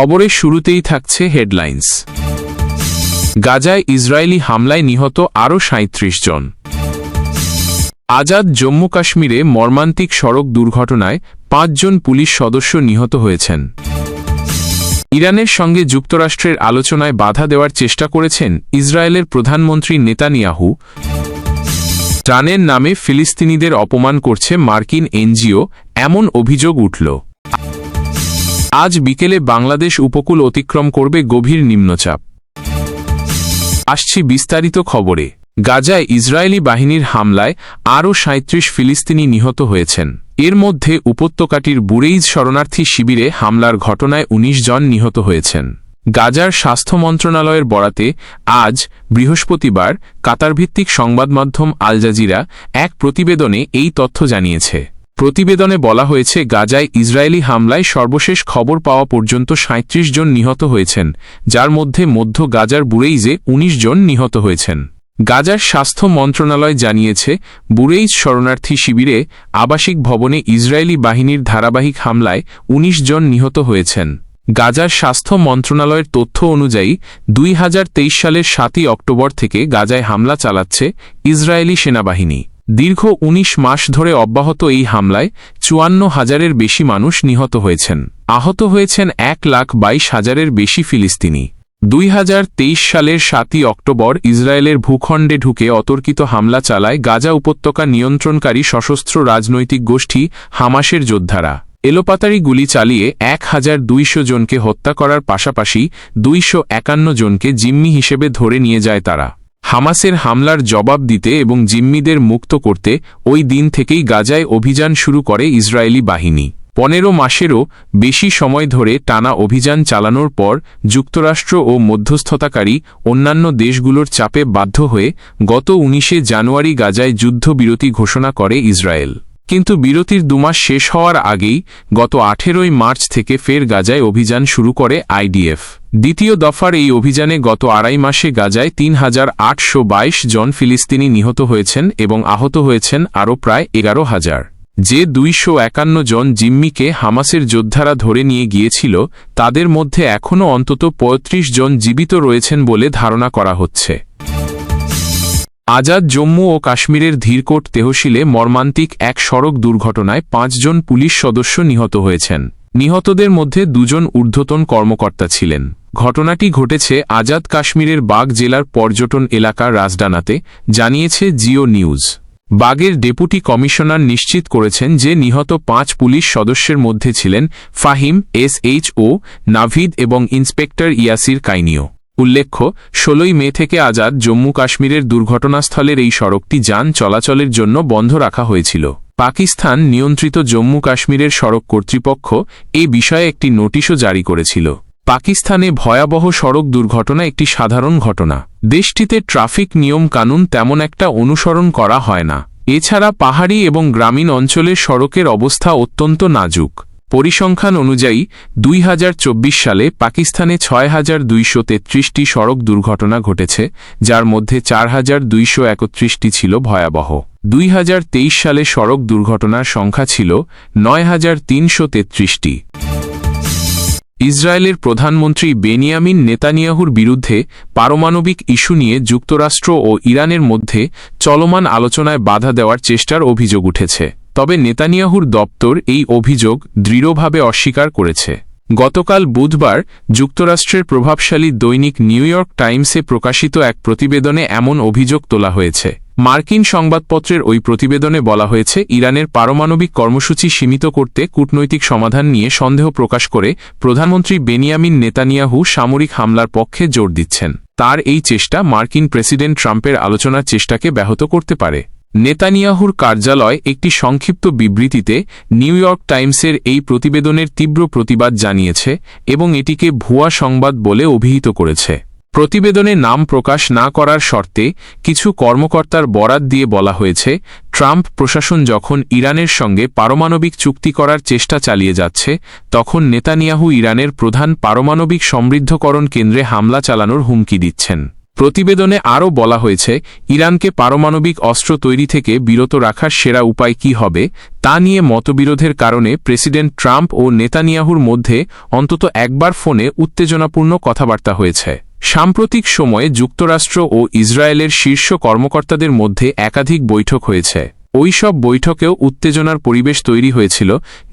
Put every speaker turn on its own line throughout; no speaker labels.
খবরের শুরুতেই থাকছে হেডলাইন্স। গাজায় ইসরায়েলি হামলায় নিহত আরও ৩৭ জন। আজাদ জম্মু কাশ্মীরে মর্মান্তিক সড়ক দুর্ঘটনায় ৫ জন পুলিশ সদস্য নিহত হয়েছেন। ইরানের সঙ্গে যুক্তরাষ্ট্রের আলোচনায় বাধা দেওয়ার চেষ্টা করেছেন ইসরায়েলের প্রধানমন্ত্রী নেতানিয়াহু। ত্রাণের নামে ফিলিস্তিনিদের অপমান করছে মার্কিন এনজিও, এমন অভিযোগ উঠল। আজ বিকেলে বাংলাদেশ উপকূল অতিক্রম করবে গভীর নিম্নচাপ। আসছি বিস্তারিত খবরে। গাজায় ইসরায়েলি বাহিনীর হামলায় আরও ৩৭ ফিলিস্তিনি নিহত হয়েছেন। এর মধ্যে উপত্যকাটির বুরেইজ শরণার্থী শিবিরে হামলার ঘটনায় ১৯ জন নিহত হয়েছেন। গাজার স্বাস্থ্য মন্ত্রণালয়ের বরাতে আজ বৃহস্পতিবার কাতারভিত্তিক সংবাদমাধ্যম আল জাজিরা এক প্রতিবেদনে এই তথ্য জানিয়েছে। প্রতিবেদনে বলা হয়েছে, গাজায় ইসরায়েলি হামলায় সর্বশেষ খবর পাওয়া পর্যন্ত ৩৭ জন নিহত হয়েছেন, যার মধ্যে মধ্য গাজার বুরেইজে ১৯ জন নিহত হয়েছেন। গাজার স্বাস্থ্য মন্ত্রণালয় জানিয়েছে, বুরেইজ শরণার্থী শিবিরে আবাসিক ভবনে ইসরায়েলি বাহিনীর ধারাবাহিক হামলায় ১৯ জন নিহত হয়েছেন। গাজার স্বাস্থ্য মন্ত্রণালয়ের তথ্য অনুযায়ী ২০২৩ সালের ৭ই অক্টোবর থেকে গাজায় হামলা চালাচ্ছে ইসরায়েলি সেনাবাহিনী। দীর্ঘ ১৯ মাস ধরে অব্যাহত এই হামলায় ৫৪,০০০-এর বেশি মানুষ নিহত হয়েছেন। আহত হয়েছেন ১,২২,০০০-এর বেশি ফিলিস্তিনি। ২০২৩ সালের ৭ই অক্টোবর ইসরায়েলের ভূখণ্ডে ঢুকে অতর্কিত হামলা চালায় গাজা উপত্যকা নিয়ন্ত্রণকারী সশস্ত্র রাজনৈতিক গোষ্ঠী হামাসের যোদ্ধারা। এলোপাতাড়ি গুলি চালিয়ে ১,২০০ জনকে হত্যা করার পাশাপাশি ২৫১ জনকে জিম্মি হিসেবে ধরে নিয়ে যায় তারা। হামাসের হামলার জবাব দিতে এবং জিম্মিদের মুক্ত করতে ওই দিন থেকেই গাজায় অভিযান শুরু করে ইসরায়েলি বাহিনী। ১৫ মাসেরও বেশি সময় ধরে টানা অভিযান চালানোর পর যুক্তরাষ্ট্র ও মধ্যস্থতাকারী অন্যান্য দেশগুলোর চাপে বাধ্য হয়ে গত ১৯ জানুয়ারি গাজায় যুদ্ধবিরতি ঘোষণা করে ইসরায়েল। কিন্তু বিরতির ২ মাস শেষ হওয়ার আগেই গত ১৮ মার্চ থেকে ফের গাজায় অভিযান শুরু করে আইডিএফ। দ্বিতীয় দফার এই অভিযানে গত আড়াই মাসে গাজায় ৩,৮২২ জন ফিলিস্তিনি নিহত হয়েছেন এবং আহত হয়েছেন আরও প্রায় ১১,০০০। যে ২৫১ জন জিম্মিকে হামাসের যোদ্ধারা ধরে নিয়ে গিয়েছিল, তাদের মধ্যে এখনও অন্তত ৩৫ জন জীবিত রয়েছেন বলে ধারণা করা হচ্ছে। আজাদ জম্মু ও কাশ্মীরের ধীরকোট তেহসিলে মর্মান্তিক এক সড়ক দুর্ঘটনায় ৫ জন পুলিশ সদস্য নিহত হয়েছেন। নিহতদের মধ্যে ২ জন ঊর্ধ্বতন কর্মকর্তা ছিলেন। ঘটনাটি ঘটেছে আজাদ কাশ্মীরের বাগ জেলার পর্যটন এলাকার রাজডানাতে, জানিয়েছে জিও নিউজ। বাগের ডেপুটি কমিশনার নিশ্চিত করেছেন যে নিহত ৫ পুলিশ সদস্যের মধ্যে ছিলেন ফাহিম SHO, নাভিদ এবং ইন্সপেক্টর ইয়াসির কাইনিও। উল্লেখ্য, ১৬ মে থেকে আজাদ জম্মু কাশ্মীরের দুর্ঘটনাস্থলের এই সড়কটি যান চলাচলের জন্য বন্ধ রাখা হয়েছিল। পাকিস্তান নিয়ন্ত্রিত জম্মু কাশ্মীরের সড়ক কর্তৃপক্ষ এ বিষয়ে একটি নোটিশও জারি করেছিল। পাকিস্তানে ভয়াবহ সড়ক দুর্ঘটনা একটি সাধারণ ঘটনা। দেশটিতে ট্রাফিক নিয়ম কানুন তেমন একটা অনুসরণ করা হয় না। এছাড়া পাহাড়ি এবং গ্রামীণ অঞ্চলের সড়কের অবস্থা অত্যন্ত নাজুক। পরিসংখ্যান অনুযায়ী ২০২৪ সালে পাকিস্তানে ৬,২৩৩টি সড়ক দুর্ঘটনা ঘটেছে, যার মধ্যে ৪,২৩১টি ছিল ভয়াবহ। ২০২৩ সালে সড়ক দুর্ঘটনার সংখ্যা ছিল ৯,৩৩৩টি। ইসরায়েলের প্রধানমন্ত্রী বেনিয়ামিন নেতানিয়াহুর বিরুদ্ধে পারমাণবিক ইস্যু নিয়ে যুক্তরাষ্ট্র ও ইরানের মধ্যে চলমান আলোচনায় বাধা দেওয়ার চেষ্টার অভিযোগ উঠেছে। তবে নেতানিয়াহুর দপ্তর এই অভিযোগ দৃঢ়ভাবে অস্বীকার করেছে। গতকাল বুধবার যুক্তরাষ্ট্রের প্রভাবশালী দৈনিক নিউ ইয়র্ক টাইমসে প্রকাশিত এক প্রতিবেদনে এমন অভিযোগ তোলা হয়েছে। মার্কিন সংবাদপত্রের ওই প্রতিবেদনে বলা হয়েছে, ইরানের পারমাণবিক কর্মসূচি সীমিত করতে কূটনৈতিক সমাধান নিয়ে সন্দেহ প্রকাশ করে প্রধানমন্ত্রী বেনিয়ামিন নেতানিয়াহু সামরিক হামলার পক্ষে জোর দিচ্ছেন। তার এই চেষ্টা মার্কিন প্রেসিডেন্ট ট্রাম্পের আলোচনার চেষ্টাকে ব্যাহত করতে পারে। নেতানিয়াহুর কার্যালয় একটি সংক্ষিপ্ত বিবৃতিতে নিউ ইয়র্ক টাইমসের এই প্রতিবেদনের তীব্র প্রতিবাদ জানিয়েছে এবং এটিকে ভুয়া সংবাদ বলে অভিহিত করেছে। প্রতিবেদনে নাম প্রকাশ না করার শর্তে কিছু কর্মকর্তার বরাত দিয়ে বলা হয়েছে, ট্রাম্প প্রশাসন যখন ইরানের সঙ্গে পারমাণবিক চুক্তি করার চেষ্টা চালিয়ে যাচ্ছে, তখন নেতানিয়াহু ইরানের প্রধান পারমাণবিক সমৃদ্ধকরণ কেন্দ্রে হামলা চালানোর হুমকি দিচ্ছেন। প্রতিবেদনে আরও বলা হয়েছে, ইরানকে পারমাণবিক অস্ত্র তৈরি থেকে বিরত রাখার সেরা উপায় কী হবে তা নিয়ে মতবিরোধের কারণে প্রেসিডেন্ট ট্রাম্প ও নেতানিয়াহুর মধ্যে অন্তত একবার ফোনে উত্তেজনাপূর্ণ কথাবার্তা হয়েছে। সাম্প্রতিক সময়ে যুক্তরাষ্ট্র ও ইসরায়েলের শীর্ষ কর্মকর্তাদের মধ্যে একাধিক বৈঠক হয়েছে। ওই সব বৈঠকেও উত্তেজনার পরিবেশ তৈরি হয়েছিল,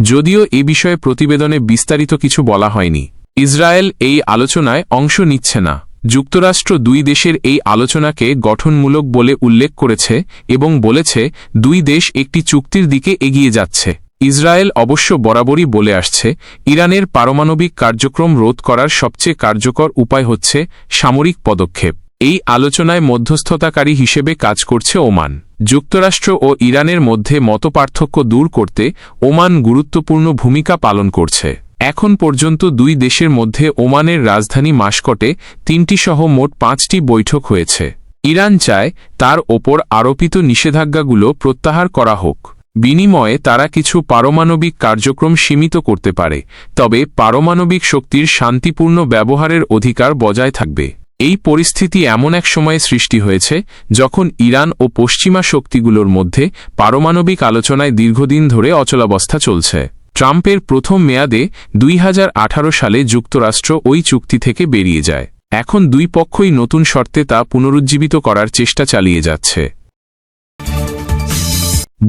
যদিও এ বিষয়ে প্রতিবেদনে বিস্তারিত কিছু বলা হয়নি। ইসরায়েল এই আলোচনায় অংশ নিচ্ছে না। যুক্তরাষ্ট্র দুই দেশের এই আলোচনাকে গঠনমূলক বলে উল্লেখ করেছে এবং বলেছে দুই দেশ একটি চুক্তির দিকে এগিয়ে যাচ্ছে। ইসরায়েল অবশ্য বরাবরই বলে আসছে, ইরানের পারমাণবিক কার্যক্রম রোধ করার সবচেয়ে কার্যকর উপায় হচ্ছে সামরিক পদক্ষেপ। এই আলোচনায় মধ্যস্থতাকারী হিসেবে কাজ করছে ওমান। যুক্তরাষ্ট্র ও ইরানের মধ্যে মতপার্থক্য দূর করতে ওমান গুরুত্বপূর্ণ ভূমিকা পালন করছে। এখন পর্যন্ত দুই দেশের মধ্যে ওমানের রাজধানী মাস্কটে 3টি সহ মোট 5টি বৈঠক হয়েছে। ইরান চায় তার ওপর আরোপিত নিষেধাজ্ঞাগুলো প্রত্যাহার করা হোক। বিনিময়ে তারা কিছু পারমাণবিক কার্যক্রম সীমিত করতে পারে, তবে পারমাণবিক শক্তির শান্তিপূর্ণ ব্যবহারের অধিকার বজায় থাকবে। এই পরিস্থিতি এমন এক সময়ে সৃষ্টি হয়েছে যখন ইরান ও পশ্চিমা শক্তিগুলোর মধ্যে পারমাণবিক আলোচনায় দীর্ঘদিন ধরে অচলাবস্থা চলছে। ট্রাম্পের প্রথম মেয়াদে 2018 সালে যুক্তরাষ্ট্র ওই চুক্তি থেকে বেরিয়ে যায়। এখন দুই পক্ষই নতুন শর্তে তা পুনরুজ্জীবিত করার চেষ্টা চালিয়ে যাচ্ছে।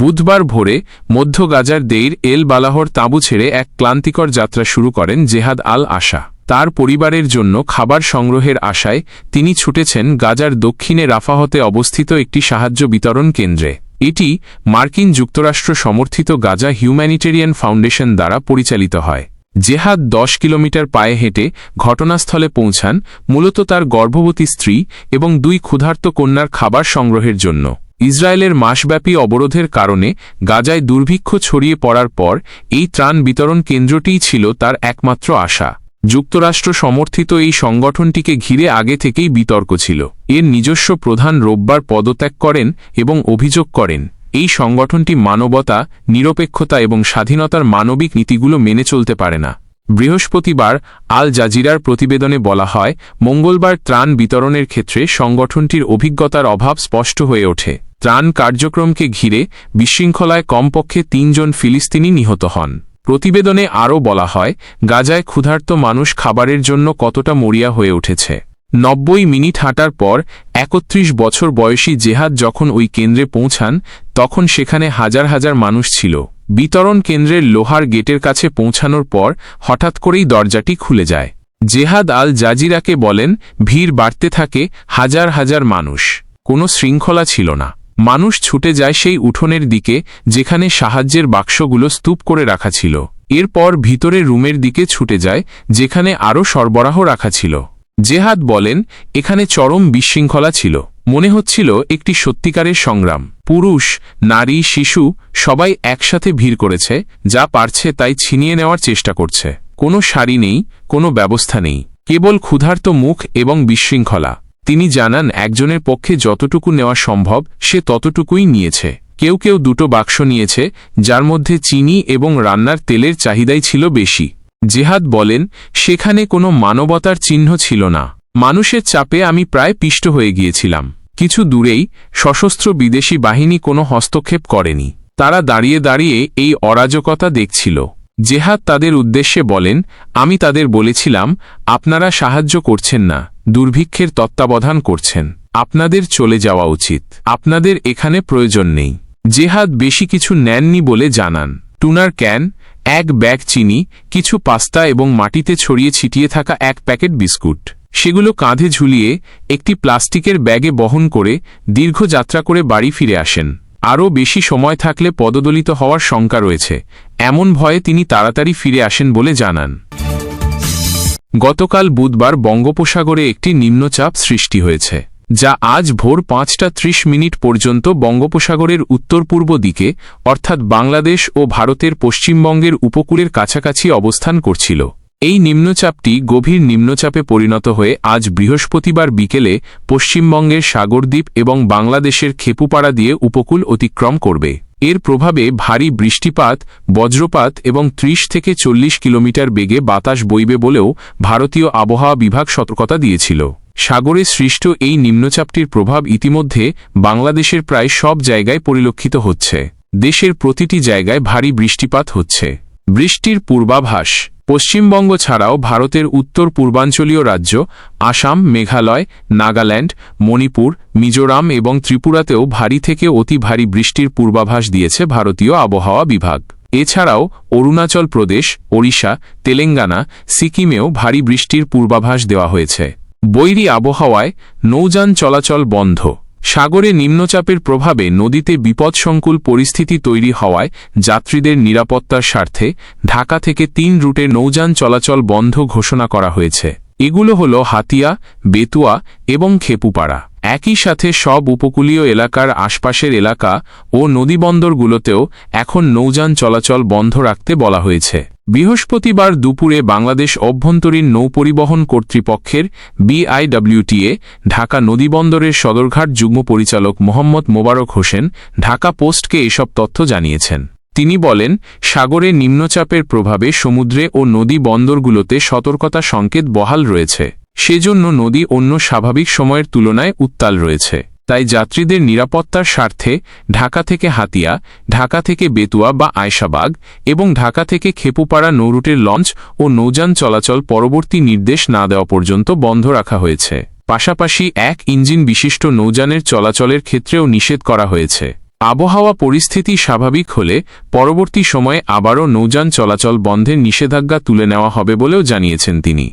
বুধবার ভোরে মধ্য গাজার দেইর এল বালাহর তাঁবু ছেড়ে এক ক্লান্তিকর যাত্রা শুরু করেন জেহাদ আল আশা। তার পরিবারের জন্য খাবার সংগ্রহের আশায় তিনি ছুটেছেন গাজার দক্ষিণে রাফাহতে অবস্থিত একটি সাহায্য বিতরণ কেন্দ্রে। এটি মার্কিন যুক্তরাষ্ট্র সমর্থিত গাজা হিউম্যানিটেরিয়ান ফাউন্ডেশন দ্বারা পরিচালিত হয়। জেহাদ 10 কিলোমিটার পায়ে হেঁটে ঘটনাস্থলে পৌঁছান, মূলত তার গর্ভবতী স্ত্রী এবং 2 ক্ষুধার্ত কন্যার খাবার সংগ্রহের জন্য। ইসরায়েলের মাসব্যাপী অবরোধের কারণে গাজায় দুর্ভিক্ষ ছড়িয়ে পড়ার পর এই ত্রাণ বিতরণ কেন্দ্রটিই ছিল তার একমাত্র আশা। যুক্তরাষ্ট্র সমর্থিত এই সংগঠনটিকে ঘিরে আগে থেকেই বিতর্ক ছিল। এর নিজস্ব প্রধান রোববার পদত্যাগ করেন এবং অভিযোগ করেন, এই সংগঠনটি মানবতা, নিরপেক্ষতা এবং স্বাধীনতার মানবিক নীতিগুলো মেনে চলতে পারে না। বৃহস্পতিবার আল জাজিরার প্রতিবেদনে বলা হয়, মঙ্গলবার ত্রাণ বিতরণের ক্ষেত্রে সংগঠনটির অভিজ্ঞতার অভাব স্পষ্ট হয়ে ওঠে। ত্রাণ কার্যক্রমকে ঘিরে বিশৃঙ্খলায় কমপক্ষে 3 জন ফিলিস্তিনি নিহত হন। প্রতিবেদনে আরও বলা হয়, গাজায় ক্ষুধার্ত মানুষ খাবারের জন্য কতটা মরিয়া হয়ে উঠেছে। 90 মিনিট হাঁটার পর 31 বছর বয়সী জেহাদ যখন ওই কেন্দ্রে পৌঁছান, তখন সেখানে হাজার হাজার মানুষ ছিল। বিতরণ কেন্দ্রের লোহার গেটের কাছে পৌঁছানোর পর হঠাৎ করেই দরজাটি খুলে যায়। জেহাদ আল জাজিরাকে বলেন, ভিড় বাড়তে থাকে, হাজার হাজার মানুষ। কোনো শৃঙ্খলা ছিল না। মানুষ ছুটে যায় সেই উঠোনের দিকে যেখানে সাহায্যের বাক্সগুলো স্তূপ করে রাখা ছিল। এরপর ভিতরে রুমের দিকে ছুটে যায় যেখানে আরও সরবরাহ রাখা ছিল। জেহাদ বলেন, এখানে চরম বিশৃঙ্খলা ছিল। মনে হচ্ছিল একটি সত্যিকারের সংগ্রাম। পুরুষ, নারী, শিশু সবাই একসাথে ভিড় করেছে, যা পারছে তাই ছিনিয়ে নেওয়ার চেষ্টা করছে। কোনো সারি নেই, কোনো ব্যবস্থা নেই, কেবল ক্ষুধার্ত মুখ এবং বিশৃঙ্খলা। তিনি জানান, একজনের পক্ষে যতটুকু নেওয়া সম্ভব সে ততটুকুই নিয়েছে। কেউ কেউ 2টো বাক্স নিয়েছে, যার মধ্যে চিনি এবং রান্নার তেলের চাহিদাই ছিল বেশি। জেহাদ বলেন, সেখানে কোনো মানবতার চিহ্ন ছিল না। মানুষের চাপে আমি প্রায় পিষ্ট হয়ে গিয়েছিলাম। কিছু দূরেই সশস্ত্র বিদেশি বাহিনী কোনো হস্তক্ষেপ করেনি। তারা দাঁড়িয়ে দাঁড়িয়ে এই অরাজকতা দেখছিল। জেহাদ তাদের উদ্দেশ্যে বলেন, আমি তাদের বলেছিলাম, আপনারা সাহায্য করছেন না, দুর্ভিক্ষের তত্ত্বাবধান করছেন। আপনাদের চলে যাওয়া উচিত। আপনাদের এখানে প্রয়োজন নেই। জেহাদ বেশি কিছু নেননি বলে জানান। টুনার ক্যান, 1 ব্যাগ চিনি, কিছু পাস্তা এবং মাটিতে ছড়িয়ে ছিটিয়ে থাকা 1 প্যাকেট বিস্কুট। সেগুলো কাঁধে ঝুলিয়ে একটি প্লাস্টিকের ব্যাগে বহন করে দীর্ঘ যাত্রা করে বাড়ি ফিরে আসেন। আরও বেশি সময় থাকলে পদদলিত হওয়ার শঙ্কা রয়েছে, এমন ভয়ে তিনি তাড়াতাড়ি ফিরে আসেন বলে জানান। গতকাল বুধবার বঙ্গোপসাগরে একটি নিম্নচাপ সৃষ্টি হয়েছে, যা আজ ভোর 5:30 পর্যন্ত বঙ্গোপসাগরের উত্তর পূর্ব দিকে অর্থাৎ বাংলাদেশ ও ভারতের পশ্চিমবঙ্গের উপকূলের কাছাকাছি অবস্থান করছিল। এই নিম্নচাপটি গভীর নিম্নচাপে পরিণত হয়ে আজ বৃহস্পতিবার বিকেলে পশ্চিমবঙ্গের সাগরদ্বীপ এবং বাংলাদেশের খেপুপাড়া দিয়ে উপকূল অতিক্রম করবে। এর প্রভাবে ভারী বৃষ্টিপাত, বজ্রপাত এবং 30 থেকে 40 কিলোমিটার বেগে বাতাস বইবে বলেও ভারতীয় আবহাওয়া বিভাগ সতর্কতা দিয়েছিল। সাগরে সৃষ্ট এই নিম্নচাপটির প্রভাব ইতিমধ্যে বাংলাদেশের প্রায় সব জায়গায় পরিলক্ষিত হচ্ছে। দেশের প্রতিটি জায়গায় ভারী বৃষ্টিপাত হচ্ছে। বৃষ্টির পূর্বাভাস। পশ্চিমবঙ্গ ছাড়াও ভারতের উত্তর পূর্বাঞ্চলীয় রাজ্য আসাম, মেঘালয়, নাগাল্যান্ড, মণিপুর, মিজোরাম এবং ত্রিপুরাতেও ভারী থেকে অতি ভারী বৃষ্টির পূর্বাভাস দিয়েছে ভারতীয় আবহাওয়া বিভাগ। এছাড়াও অরুণাচল প্রদেশ, ওড়িশা, তেলেঙ্গানা, সিকিমেও ভারী বৃষ্টির পূর্বাভাস দেওয়া হয়েছে। বৈরী আবহাওয়ায় নৌযান চলাচল বন্ধ। সাগরে নিম্নচাপের প্রভাবে নদীতে বিপদসংকুল পরিস্থিতি তৈরি হওয়ায় যাত্রীদের নিরাপত্তার স্বার্থে ঢাকা থেকে 3 রুটে নৌযান চলাচল বন্ধ ঘোষণা করা হয়েছে। এগুলো হল হাতিয়া, বেতুয়া এবং খেপুপাড়া। একই সাথে সব উপকূলীয় এলাকার আশপাশের এলাকা ও নদীবন্দরগুলোতেও এখন নৌযান চলাচল বন্ধ রাখতে বলা হয়েছে। বৃহস্পতিবার দুপুরে বাংলাদেশ অভ্যন্তরীণ নৌপরিবহন কর্তৃপক্ষের BIWTA ঢাকা নদীবন্দরের সদরঘাট যুগ্ম পরিচালক মোহাম্মদ মোবারক হোসেন ঢাকা পোস্টকে এসব তথ্য জানিয়েছেন। তিনি বলেন, সাগরে নিম্নচাপের প্রভাবে সমুদ্রে ও নদী বন্দরগুলোতে সতর্কতা সংকেত বহাল রয়েছে। সেজন্য নদী অন্য স্বাভাবিক সময়ের তুলনায় উত্তাল রয়েছে। তাই যাত্রীদের নিরাপত্তার স্বার্থে ঢাকা থেকে হাতিয়া, ঢাকা থেকে বেতুয়া বা আয়শাবাগ এবং ঢাকা থেকে খেপুপাড়া নৌরুটের লঞ্চ ও নৌযান চলাচল পরবর্তী নির্দেশ না দেওয়া পর্যন্ত বন্ধ রাখা হয়েছে। পাশাপাশি 1 ইঞ্জিন বিশিষ্ট নৌযানের চলাচলের ক্ষেত্রেও নিষেধ করা হয়েছে। আবহাওয়া পরিস্থিতি স্বাভাবিক হলে পরবর্তী সময়ে আবারও নৌযান চলাচল বন্ধের নিষেধাজ্ঞা তুলে নেওয়া হবে বলেও জানিয়েছেন তিনি।